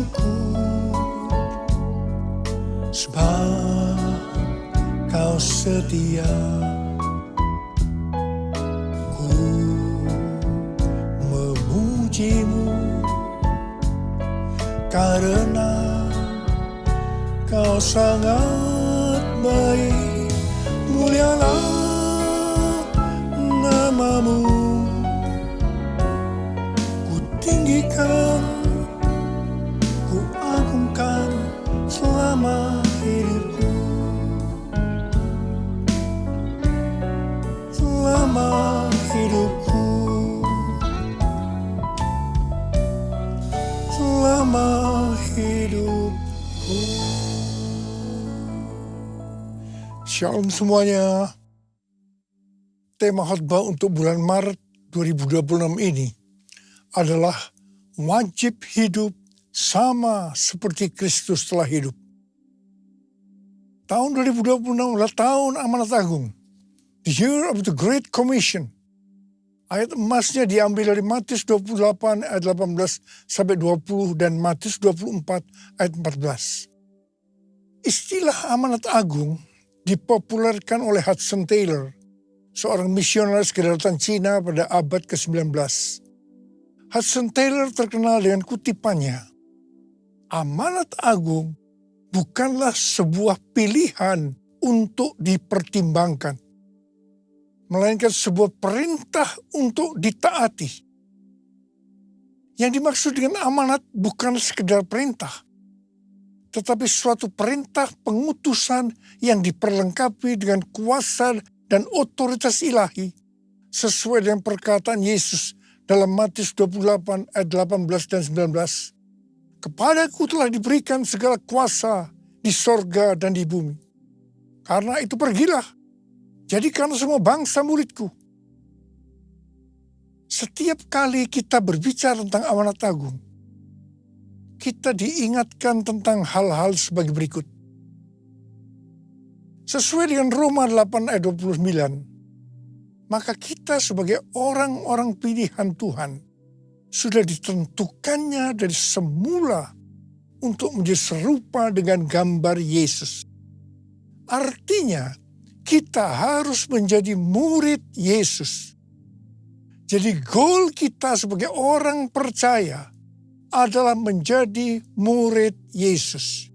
Tuhanku, sebab Kau setia. Ku memuji-Mu karena Kau sangat baik. Mulialah nama-Mu, ku tinggikan, ku agungkan selama hidupku. Selama hidupku, selama hidupku. Shalom semuanya. Tema khotbah untuk bulan Maret 2026 ini adalah wajib hidup sama seperti Kristus telah hidup. Tahun 2026 adalah tahun amanat agung. The year of the Great Commission. Ayat emasnya diambil dari Matius 28 ayat 18 sampai 20 dan Matius 24 ayat 14. Istilah amanat agung dipopulerkan oleh Hudson Taylor, seorang misionaris kedaulatan Cina pada abad ke-19. Hudson Taylor terkenal dengan kutipannya, amanat agung bukanlah sebuah pilihan untuk dipertimbangkan, melainkan sebuah perintah untuk ditaati. Yang dimaksud dengan amanat bukan sekedar perintah, tetapi suatu perintah pengutusan yang diperlengkapi dengan kuasa dan otoritas ilahi, sesuai dengan perkataan Yesus dalam Matius 28 ayat 18 dan 19. Kepadaku telah diberikan segala kuasa di sorga dan di bumi. Karena itu pergilah, jadikan semua bangsa muridku. Setiap kali kita berbicara tentang amanat agung, kita diingatkan tentang hal-hal sebagai berikut. Sesuai dengan Roma 8 ayat 29, maka kita sebagai orang-orang pilihan Tuhan sudah ditentukannya dari semula untuk menjadi serupa dengan gambar Yesus. Artinya, kita harus menjadi murid Yesus. Jadi goal kita sebagai orang percaya adalah menjadi murid Yesus.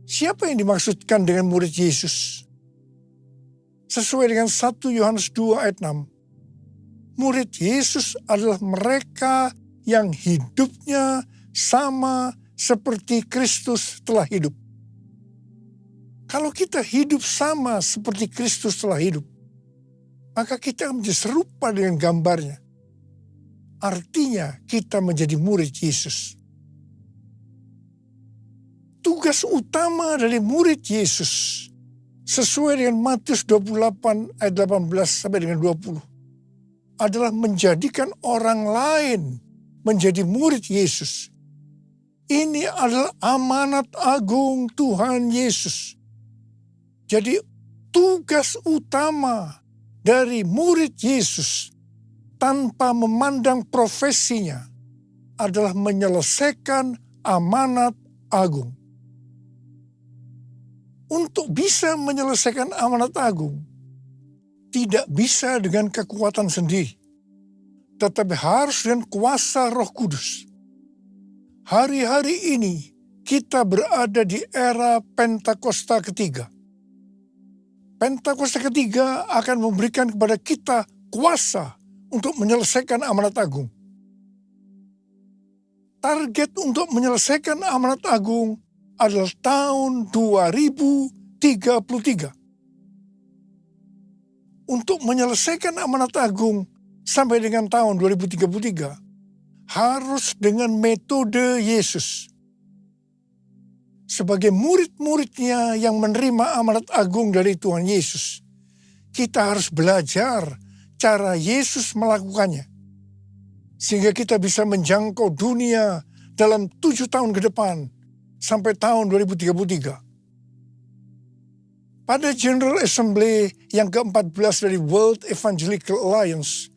Siapa yang dimaksudkan dengan murid Yesus? Sesuai dengan 1 Yohanes 2 ayat 6, murid Yesus adalah mereka yang hidupnya sama seperti Kristus telah hidup. Kalau kita hidup sama seperti Kristus telah hidup, maka kita akan menjadi serupa dengan gambarnya. Artinya kita menjadi murid Yesus. Tugas utama dari murid Yesus sesuai dengan Matius 28 ayat 18 sampai dengan 20 adalah menjadikan orang lain menjadi murid Yesus. Ini adalah amanat agung Tuhan Yesus. Jadi tugas utama dari murid Yesus tanpa memandang profesinya adalah menyelesaikan amanat agung. Untuk bisa menyelesaikan amanat agung, tidak bisa dengan kekuatan sendiri, tetapi harus dengan kuasa Roh Kudus. Hari-hari ini kita berada di era Pentakosta ketiga. Pentakosta ketiga akan memberikan kepada kita kuasa untuk menyelesaikan amanat agung. Target untuk menyelesaikan amanat agung adalah tahun 2033. Untuk menyelesaikan amanat agung sampai dengan tahun 2033 harus dengan metode Yesus. Sebagai murid-muridnya yang menerima amanat agung dari Tuhan Yesus, kita harus belajar cara Yesus melakukannya. Sehingga kita bisa menjangkau dunia dalam 7 tahun ke depan sampai tahun 2033. Pada General Assembly yang ke-14 dari World Evangelical Alliance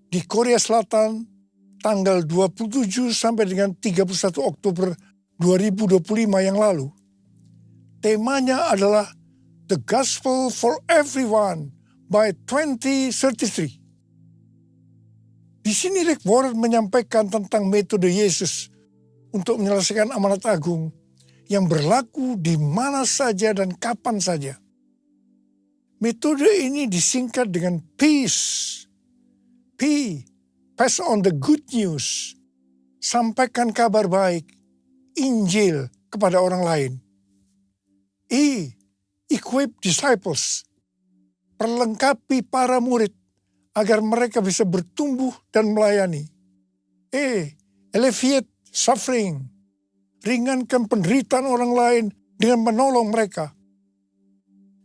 di Korea Selatan tanggal 27 sampai dengan 31 Oktober 2025 yang lalu. Temanya adalah The Gospel for Everyone by 2033. Di sini Rick Warren menyampaikan tentang metode Yesus untuk menyelesaikan amanat agung yang berlaku di mana saja dan kapan saja. Metode ini disingkat dengan peace. P, pass on the good news. Sampaikan kabar baik, Injil kepada orang lain. E, equip disciples. Perlengkapi para murid agar mereka bisa bertumbuh dan melayani. E, alleviate suffering. Ringankan penderitaan orang lain dengan menolong mereka.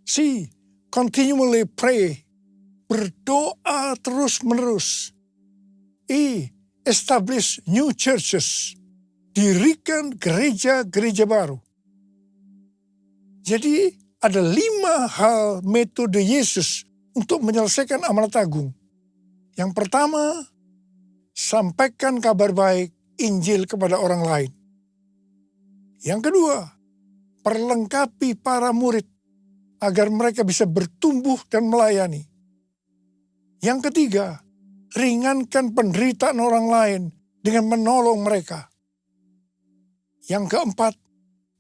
C, continually pray. Berdoa terus-menerus. E, establish new churches. Dirikan gereja-gereja baru. Jadi ada 5 hal metode Yesus untuk menyelesaikan amanat agung. Yang pertama, sampaikan kabar baik Injil kepada orang lain. Yang kedua, perlengkapi para murid agar mereka bisa bertumbuh dan melayani. Yang ketiga, ringankan penderitaan orang lain dengan menolong mereka. Yang keempat,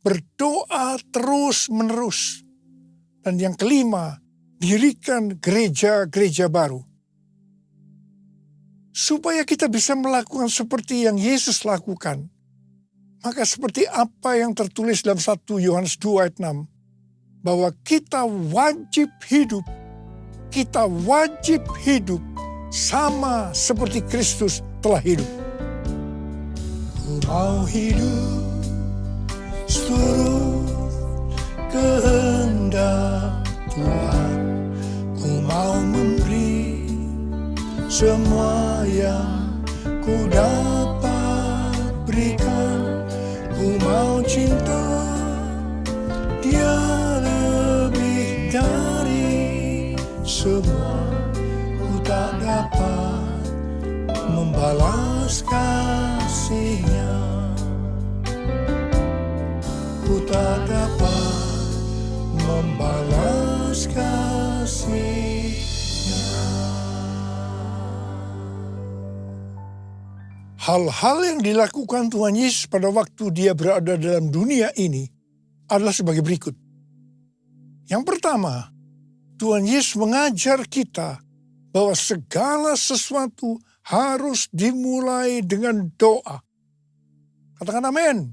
berdoa terus-menerus. Dan yang kelima, dirikan gereja-gereja baru. Supaya kita bisa melakukan seperti yang Yesus lakukan, maka seperti apa yang tertulis dalam 1 Yohanes 2 ayat 6, bahwa kita wajib hidup sama seperti Kristus telah hidup. Ku mau hidup seluruh kehendak Tuhan. Ku mau memberi semua yang ku dapat berikan. Ku mau cinta Dia lebih dari semua. Ku tak dapat membalas kasih-Nya. Ku tak dapat membalas kasih-Nya. Hal-hal yang dilakukan Tuhan Yesus pada waktu Dia berada dalam dunia ini adalah sebagai berikut. Yang pertama, Tuhan Yesus mengajar kita bahwa segala sesuatu harus dimulai dengan doa. Katakan amin.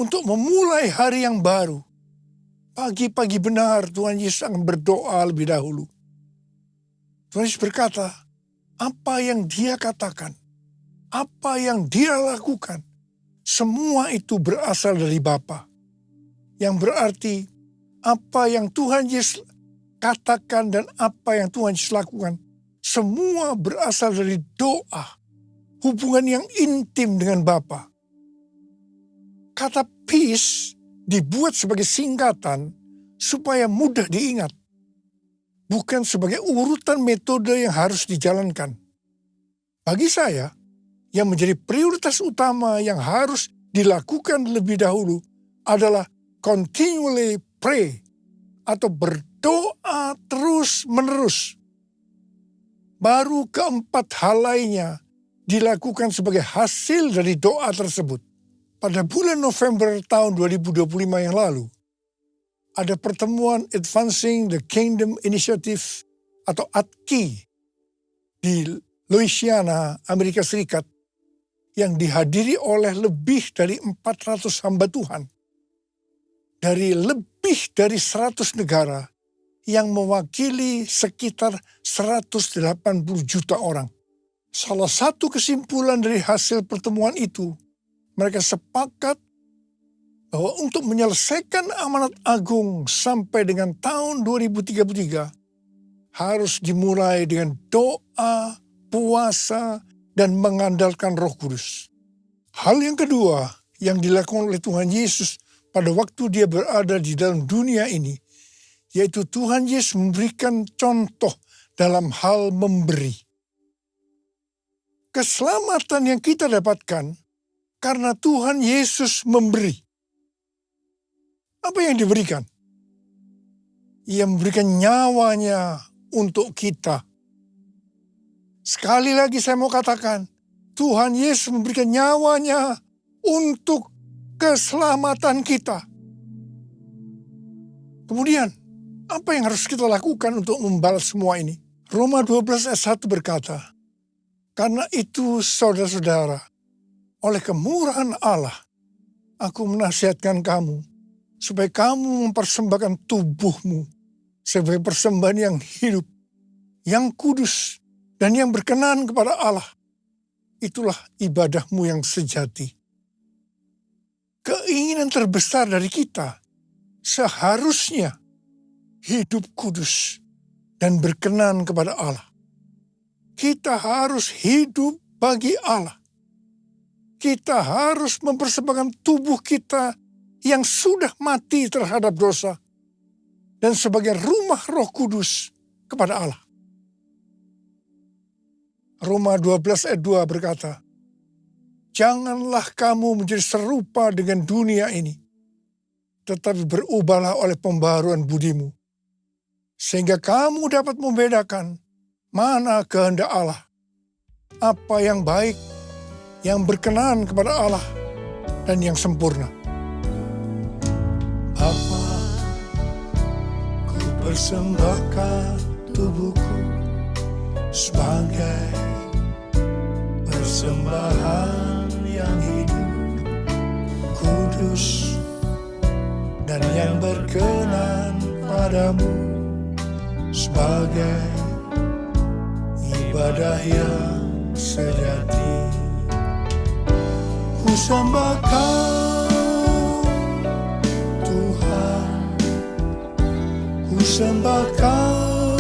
Untuk memulai hari yang baru, pagi-pagi benar Tuhan Yesus akan berdoa lebih dahulu. Tuhan Yesus berkata, apa yang Dia katakan, apa yang Dia lakukan, semua itu berasal dari Bapa. Yang berarti apa yang Tuhan Yesus katakan dan apa yang Tuhan Yesus lakukan, semua berasal dari doa, hubungan yang intim dengan Bapa. Kata peace dibuat sebagai singkatan supaya mudah diingat, bukan sebagai urutan metode yang harus dijalankan. Bagi saya, yang menjadi prioritas utama yang harus dilakukan lebih dahulu adalah continually pray atau berdoa terus-menerus. Baru keempat hal lainnya dilakukan sebagai hasil dari doa tersebut. Pada bulan November tahun 2025 yang lalu, ada pertemuan Advancing the Kingdom Initiative atau ADKI di Louisiana, Amerika Serikat, yang dihadiri oleh lebih dari 400 hamba Tuhan dari lebih dari 100 negara yang mewakili sekitar 180 juta orang. Salah satu kesimpulan dari hasil pertemuan itu, mereka sepakat bahwa untuk menyelesaikan amanat agung sampai dengan tahun 2033 harus dimulai dengan doa, puasa, dan mengandalkan Roh Kudus. Hal yang kedua yang dilakukan oleh Tuhan Yesus pada waktu Dia berada di dalam dunia ini, yaitu Tuhan Yesus memberikan contoh dalam hal memberi. Keselamatan yang kita dapatkan karena Tuhan Yesus memberi. Apa yang diberikan? Ia memberikan nyawanya untuk kita. Sekali lagi saya mau katakan, Tuhan Yesus memberikan nyawanya untuk keselamatan kita. Kemudian, apa yang harus kita lakukan untuk membalas semua ini? Roma 12 ayat 1 berkata, karena itu saudara-saudara, oleh kemurahan Allah, aku menasihatkan kamu, supaya kamu mempersembahkan tubuhmu sebagai persembahan yang hidup, yang kudus, dan yang berkenan kepada Allah. Itulah ibadahmu yang sejati. Keinginan terbesar dari kita seharusnya hidup kudus dan berkenan kepada Allah. Kita harus hidup bagi Allah. Kita harus mempersembahkan tubuh kita yang sudah mati terhadap dosa dan sebagai rumah Roh Kudus kepada Allah. Roma 12 ayat 2 berkata, janganlah kamu menjadi serupa dengan dunia ini, tetapi berubahlah oleh pembaharuan budimu, sehingga kamu dapat membedakan mana kehendak Allah, apa yang baik, yang berkenan kepada Allah, dan yang sempurna. Bapa, ku persembahkan tubuhku sebagai persembahan yang hidup, kudus, dan yang berkenan padamu, sebagai ibadah yang sejati. Ku sembah Kau, Tuhan, ku sembah Kau,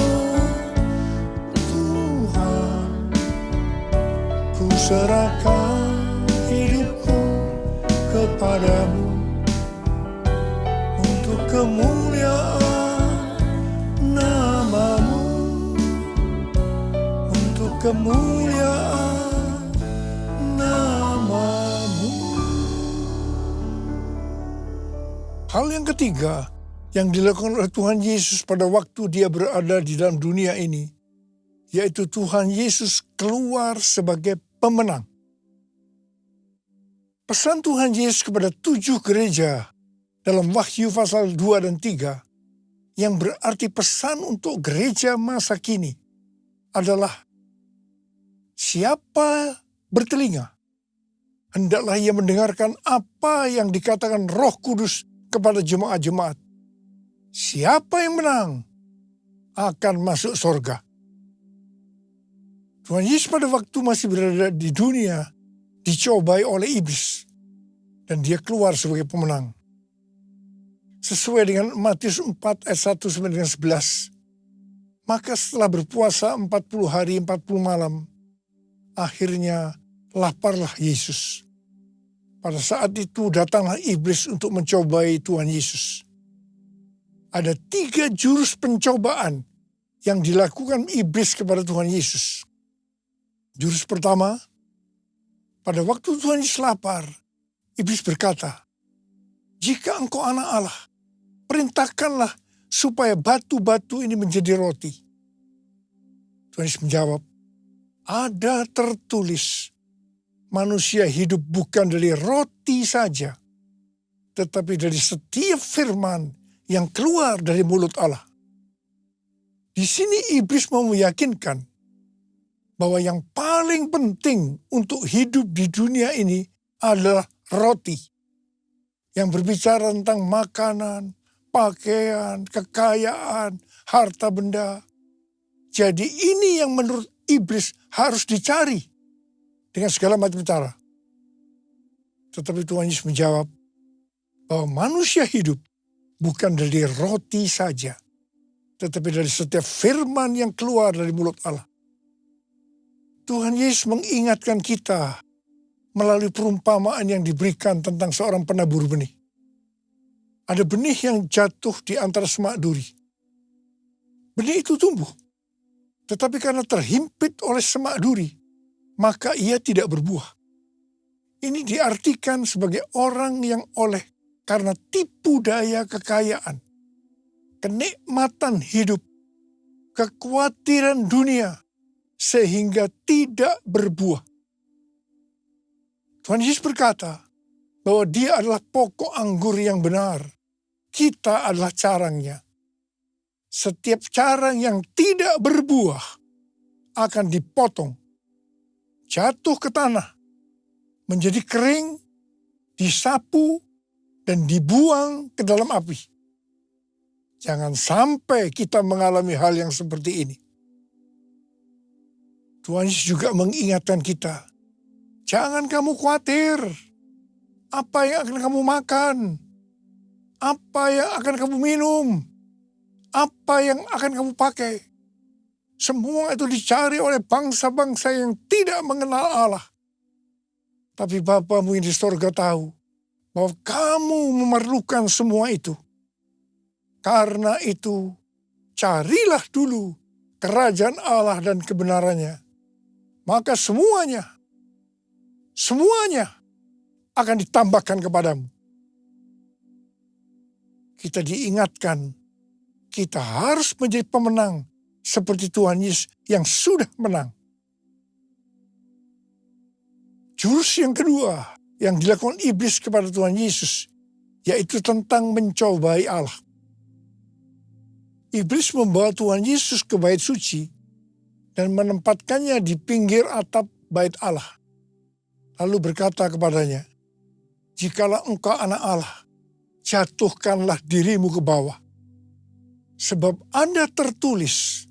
Tuhan, ku serahkan hidupku kepadamu untuk kemuliaan nama-Mu, untuk kemuliaan nama-Mu. Hal yang ketiga yang dilakukan oleh Tuhan Yesus pada waktu Dia berada di dalam dunia ini, yaitu Tuhan Yesus keluar sebagai pemenang. Pesan Tuhan Yesus kepada 7 gereja dalam Wahyu pasal 2 dan 3, yang berarti pesan untuk gereja masa kini, adalah siapa bertelinga, hendaklah ia mendengarkan apa yang dikatakan Roh Kudus kepada jemaat-jemaat. Siapa yang menang akan masuk surga. Tuhan Yesus pada waktu masih berada di dunia dicobai oleh iblis, dan Dia keluar sebagai pemenang. Sesuai dengan Matius 4 ayat 1 sampai dengan 11. Maka setelah berpuasa 40 hari 40 malam, akhirnya laparlah Yesus. Pada saat itu datanglah iblis untuk mencobai Tuhan Yesus. Ada 3 jurus pencobaan yang dilakukan iblis kepada Tuhan Yesus. Jurus pertama, pada waktu Tuhan Yesus lapar, iblis berkata, jika engkau anak Allah, perintahkanlah supaya batu-batu ini menjadi roti. Tuhan Yesus menjawab, ada tertulis, manusia hidup bukan dari roti saja, tetapi dari setiap firman yang keluar dari mulut Allah. Di sini iblis mau meyakinkan bahwa yang paling penting untuk hidup di dunia ini adalah roti. Yang berbicara tentang makanan, pakaian, kekayaan, harta benda. Jadi ini yang menurut iblis harus dicari dengan segala macam cara. Tetapi Tuhan Yesus menjawab bahwa manusia hidup bukan dari roti saja, tetapi dari setiap firman yang keluar dari mulut Allah. Tuhan Yesus mengingatkan kita melalui perumpamaan yang diberikan tentang seorang penabur benih. Ada benih yang jatuh di antara semak duri. Benih itu tumbuh, tetapi karena terhimpit oleh semak duri, maka ia tidak berbuah. Ini diartikan sebagai orang yang oleh karena tipu daya kekayaan, kenikmatan hidup, kekhawatiran dunia, sehingga tidak berbuah. Tuhan Yesus berkata bahwa dia adalah pokok anggur yang benar. Kita adalah carangnya. Setiap carang yang tidak berbuah akan dipotong, jatuh ke tanah, menjadi kering, disapu, dan dibuang ke dalam api. Jangan sampai kita mengalami hal yang seperti ini. Tuhan Yesus juga mengingatkan kita, jangan kamu khawatir apa yang akan kamu makan, apa yang akan kamu minum, apa yang akan kamu pakai. Semua itu dicari oleh bangsa-bangsa yang tidak mengenal Allah. Tapi Bapamu yang di sorga tahu bahwa kamu memerlukan semua itu. Karena itu, carilah dulu kerajaan Allah dan kebenarannya. Maka semuanya akan ditambahkan kepadamu. Kita diingatkan, kita harus menjadi pemenang seperti Tuhan Yesus yang sudah menang. Jurus yang kedua yang dilakukan iblis kepada Tuhan Yesus, yaitu tentang mencobai Allah. Iblis membawa Tuhan Yesus ke bait suci dan menempatkannya di pinggir atap bait Allah. Lalu berkata kepadanya, jikalau engkau anak Allah, jatuhkanlah dirimu ke bawah. Sebab ada tertulis,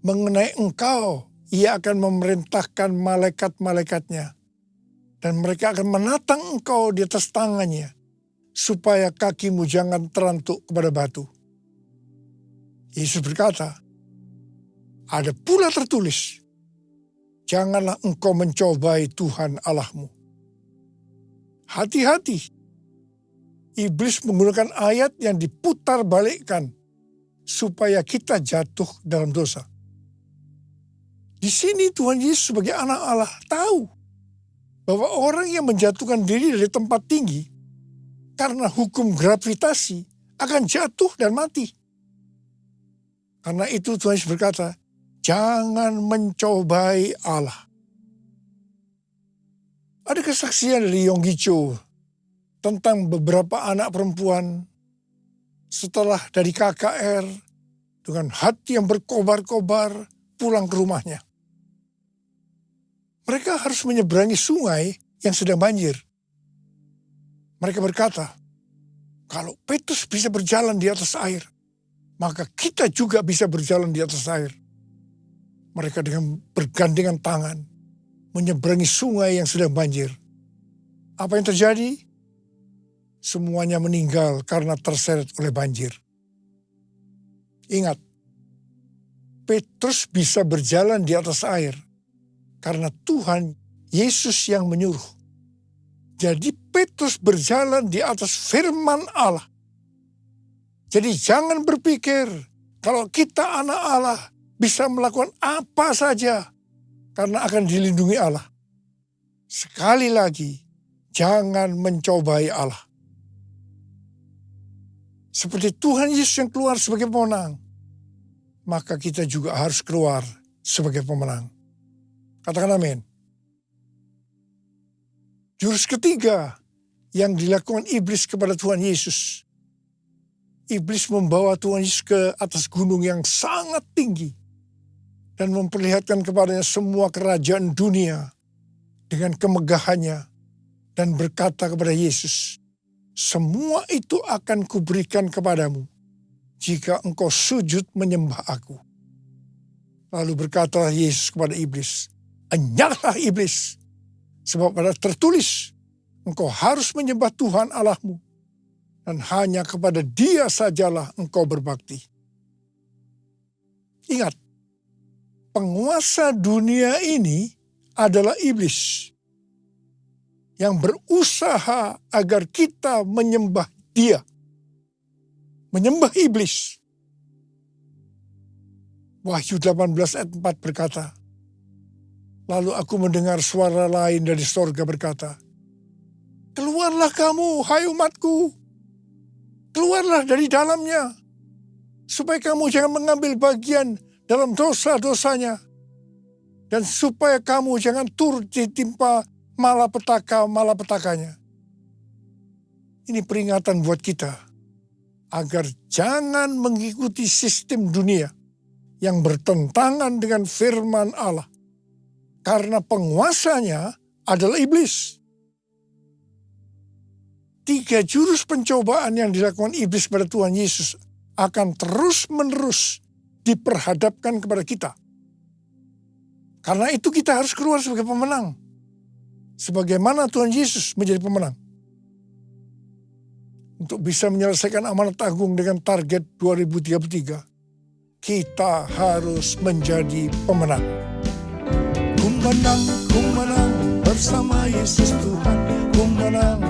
mengenai engkau, ia akan memerintahkan malaikat-malaikatnya. Dan mereka akan menatang engkau di atas tangannya, supaya kakimu jangan terantuk kepada batu. Yesus berkata, ada pula tertulis, janganlah engkau mencobai Tuhan Allahmu. Hati-hati, iblis menggunakan ayat yang diputar balikkan, supaya kita jatuh dalam dosa. Di sini Tuhan Yesus sebagai anak Allah tahu bahwa orang yang menjatuhkan diri dari tempat tinggi karena hukum gravitasi akan jatuh dan mati. Karena itu Tuhan Yesus berkata, jangan mencobai Allah. Ada kesaksian dari Yonggi Cho tentang beberapa anak perempuan setelah dari KKR dengan hati yang berkobar-kobar pulang ke rumahnya. Mereka harus menyeberangi sungai yang sedang banjir. Mereka berkata, kalau Petrus bisa berjalan di atas air, maka kita juga bisa berjalan di atas air. Mereka dengan bergandengan tangan menyeberangi sungai yang sedang banjir. Apa yang terjadi? Semuanya meninggal karena terseret oleh banjir. Ingat, Petrus bisa berjalan di atas air karena Tuhan Yesus yang menyuruh. Jadi Petrus berjalan di atas firman Allah. Jadi jangan berpikir kalau kita anak Allah bisa melakukan apa saja karena akan dilindungi Allah. Sekali lagi, jangan mencobai Allah. Seperti Tuhan Yesus yang keluar sebagai pemenang, maka kita juga harus keluar sebagai pemenang. Katakan amin. Jurus ketiga yang dilakukan iblis kepada Tuhan Yesus. Iblis membawa Tuhan Yesus ke atas gunung yang sangat tinggi dan memperlihatkan kepadanya semua kerajaan dunia dengan kemegahannya dan berkata kepada Yesus, semua itu akan kuberikan kepadamu jika engkau sujud menyembah aku. Lalu berkatalah Yesus kepada iblis, enyahlah iblis, sebab ada tertulis, engkau harus menyembah Tuhan Allahmu, dan hanya kepada Dia sajalah engkau berbakti. Ingat, penguasa dunia ini adalah iblis yang berusaha agar kita menyembah Dia, menyembah iblis. Wahyu 18 ayat 4 berkata, Lalu aku mendengar suara lain dari sorga berkata, "Keluarlah kamu, hai umatku, keluarlah dari dalamnya, supaya kamu jangan mengambil bagian dalam dosa-dosanya, dan supaya kamu jangan turut ditimpa malapetaka-malapetakanya." Ini peringatan buat kita, agar jangan mengikuti sistem dunia yang bertentangan dengan firman Allah. Karena penguasanya adalah iblis. 3 jurus pencobaan yang dilakukan iblis pada Tuhan Yesus akan terus-menerus diperhadapkan kepada kita. Karena itu kita harus keluar sebagai pemenang. Sebagaimana Tuhan Yesus menjadi pemenang. Untuk bisa menyelesaikan amanat agung dengan target 2033, kita harus menjadi pemenang. Ku menang bersama Yesus Tuhan. Ku menang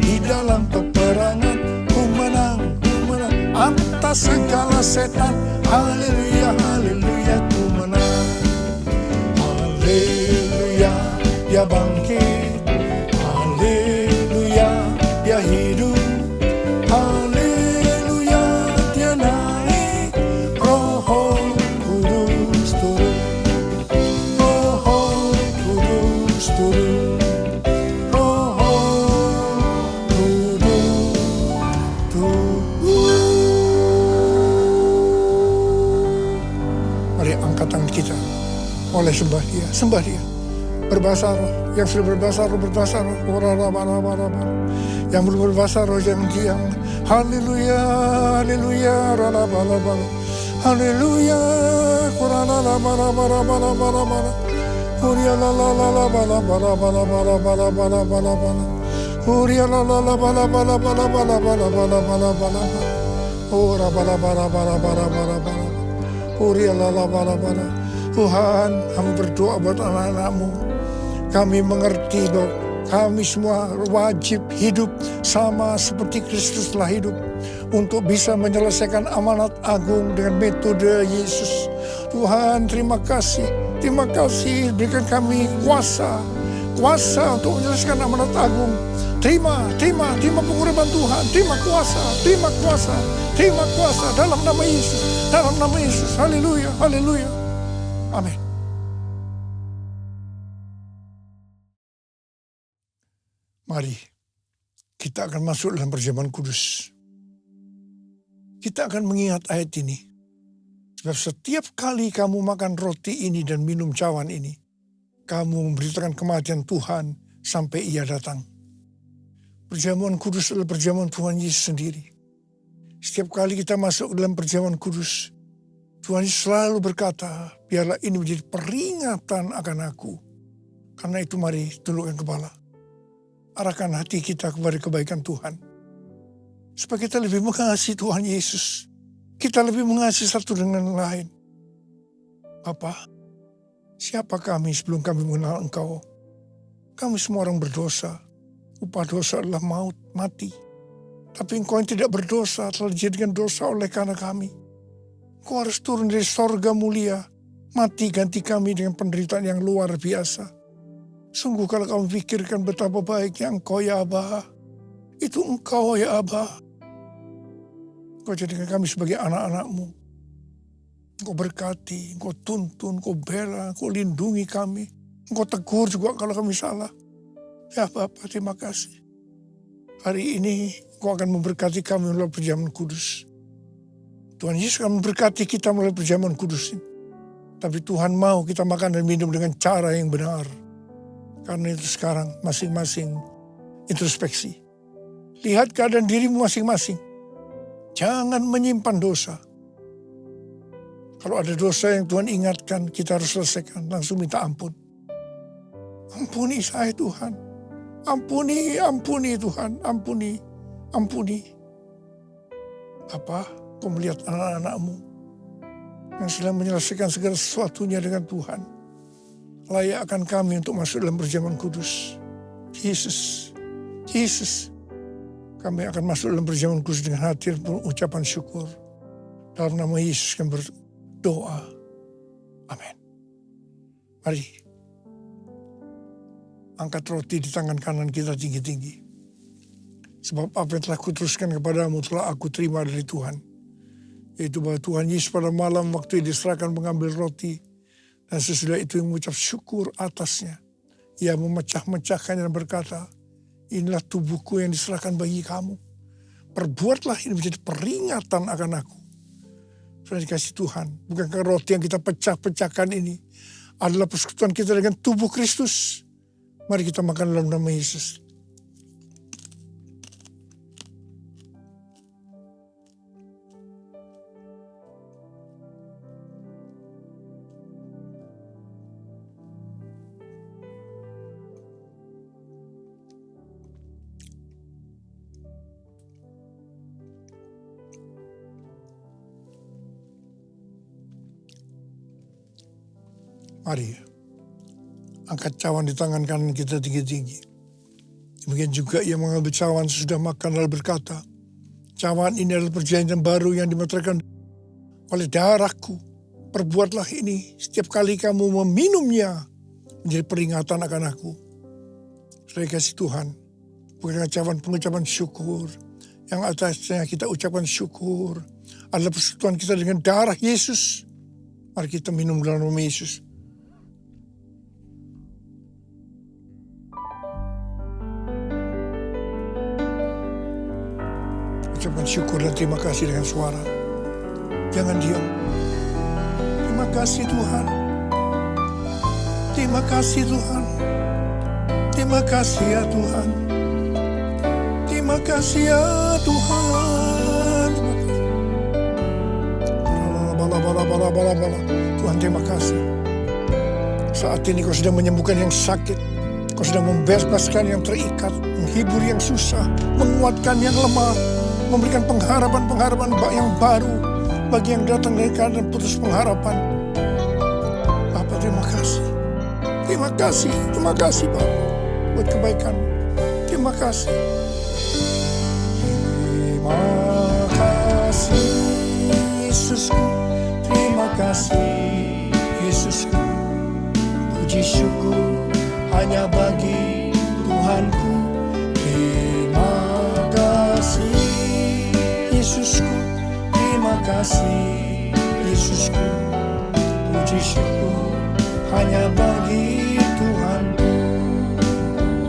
di dalam peperangan. Ku menang atas segala setan. Haleluya, haleluya, ku menang. Haleluya, dia bangkit. Haleluya, dia hidup. Haleluya, dia naik. Roh Kudus turun. Roh Kudus turun. Roh Kudus turun. Mari angkat tangan kita. Oleh sembah dia, sembah dia. Berbahasa roh, yang sudah berbahasa roh, berbahasa roh. Yang belum berbahasa roh, yang diam. Haleluya, haleluya, ralabalabala. Haleluya, kuralabalabalabalabala. Hurialalalalabalabalabalabalabalabala. Hurialalalabalabalabalabalabalabalabala. Hurabalabalabalabalabalabala. Hurialalabalabala. Tuhan, kami berdoa buat anak-anak-Mu. Kami mengerti bahwa kami semua wajib hidup sama seperti Kristus telah hidup. Untuk bisa menyelesaikan amanat agung dengan metode Yesus. Tuhan, terima kasih. Terima kasih, berikan kami kuasa. Kuasa untuk menyelesaikan amanat agung. Terima pengurapan Tuhan. Terima kuasa. Terima kuasa dalam nama Yesus. Dalam nama Yesus. Haleluya, haleluya. Amin. Mari kita akan masuk dalam perjamuan kudus. Kita akan mengingat ayat ini. Sebab setiap kali kamu makan roti ini dan minum cawan ini, kamu memberitakan kematian Tuhan sampai ia datang. Perjamuan kudus adalah perjamuan Tuhan Yesus sendiri. Setiap kali kita masuk dalam perjamuan kudus, Tuhan Yesus selalu berkata, biarlah ini menjadi peringatan akan aku. Karena itu mari tundukkan kepala. Arahkan hati kita kepada kebaikan Tuhan. Supaya kita lebih mengasihi Tuhan Yesus. Kita lebih mengasihi satu dengan lain. Bapa, siapa kami sebelum kami mengenal Engkau? Kami semua orang berdosa. Upah dosa adalah maut, mati. Tapi Engkau yang tidak berdosa telah dijadikan dosa oleh karena kami. Engkau harus turun dari sorga mulia. Mati ganti kami dengan penderitaan yang luar biasa. Sungguh kalau kamu pikirkan betapa baiknya Engkau ya Aba. Itu Engkau ya Aba. Engkau jadikan kami sebagai anak-anak-Mu. Engkau berkati, Engkau tuntun, Engkau bela, Engkau lindungi kami. Engkau tegur juga kalau kami salah. Ya Bapa, terima kasih. Hari ini Engkau akan memberkati kami melalui perjamuan kudus. Tuhan Yesus akan memberkati kita melalui perjamuan kudus ini. Tapi Tuhan mau kita makan dan minum dengan cara yang benar. Karena itu sekarang masing-masing introspeksi. Lihat keadaan dirimu masing-masing. Jangan menyimpan dosa. Kalau ada dosa yang Tuhan ingatkan, kita harus selesaikan. Langsung minta ampun. Ampuni saya Tuhan. Ampuni Tuhan. Ampuni. Bapa, Kau melihat anak-anak-Mu yang sedang menyelesaikan segala sesuatunya dengan Tuhan. Layak akan kami untuk masuk dalam perjamuan kudus. Yesus. Kami akan masuk dalam perjamuan kudus dengan hati dan ucapan syukur. Dalam nama Yesus kami berdoa. Amin. Mari, angkat roti di tangan kanan kita tinggi-tinggi. Sebab apa yang telah kuteruskan kepadamu telah aku terima dari Tuhan. Yaitu bahwa Tuhan Yesus pada malam waktu diserahkan mengambil roti. Dan sesudah itu yang mengucap syukur atasnya. Ia memecah-mecahkannya dan berkata, inilah tubuhku yang diserahkan bagi kamu. Perbuatlah ini menjadi peringatan akan aku. Sudah dikasih Tuhan. Bukankah roti yang kita pecah-pecahkan ini adalah persekutuan kita dengan tubuh Kristus. Mari kita makan dalam nama Yesus. Mari, angkat cawan di tangan kanan kita tinggi-tinggi. Demikian juga ia mengambil cawan sesudah makan lalu berkata, cawan ini adalah perjanjian baru yang dimeteraikan oleh darahku. Perbuatlah ini setiap kali kamu meminumnya menjadi peringatan akan aku. Sudah kasih Tuhan, bukan cawan pengucapan syukur. Yang atasnya kita ucapkan syukur adalah persekutuan kita dengan darah Yesus. Mari kita minum dalam nama Yesus. Ucapkan syukur dan terima kasih dengan suara. Jangan diam. Terima kasih Tuhan. Terima kasih Tuhan. Terima kasih ya Tuhan. Terima kasih ya Tuhan. Bala. Tuhan terima kasih. Saat ini kau sedang menyembuhkan yang sakit. Kau sedang membebaskan yang terikat. Menghibur yang susah. Menguatkan yang lemah. Memberikan pengharapan yang baru bagi yang datang dari keadaan putus pengharapan. Bapa terima kasih. Terima kasih Bapa buat kebaikan. Terima kasih. Terima kasih Yesusku. Terima kasih Yesusku. Puji syukur hanya bagi Tuhanku. Terima kasih Yesusku, terima kasih Yesusku. Puji syukur hanya bagi Tuhanku.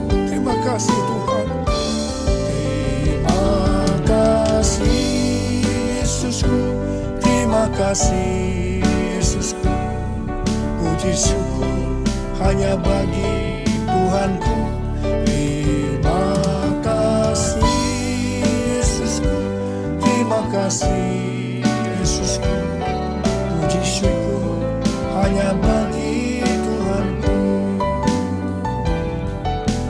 Terima kasih Tuhan. Terima kasih Yesusku. Terima kasih Yesusku. Puji syukur hanya bagi Tuhanku. Terima kasih Yesusku. Terima kasih Yesusku. Puji syukur hanya bagi Tuhanku.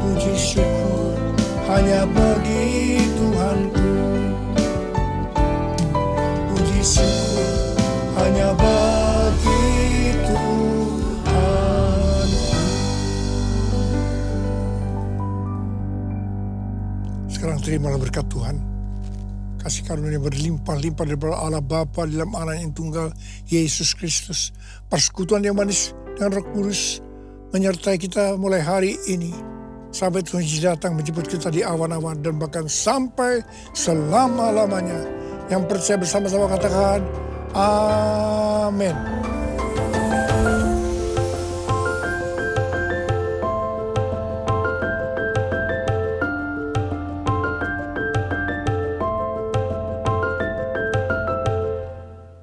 Puji syukur hanya bagi Tuhanku. Puji syukur hanya bagi Tuhan. Sekarang terimalah berkat Tuhan. Kasih karunia berlimpah-limpah daripada Allah Bapa dalam Anak yang tunggal Yesus Kristus. Persekutuan yang manis dengan Roh Kudus menyertai kita mulai hari ini sampai Tuhan Yesus datang menjemput kita di awan-awan dan bahkan sampai selama-lamanya. Yang percaya bersama-sama katakan amin.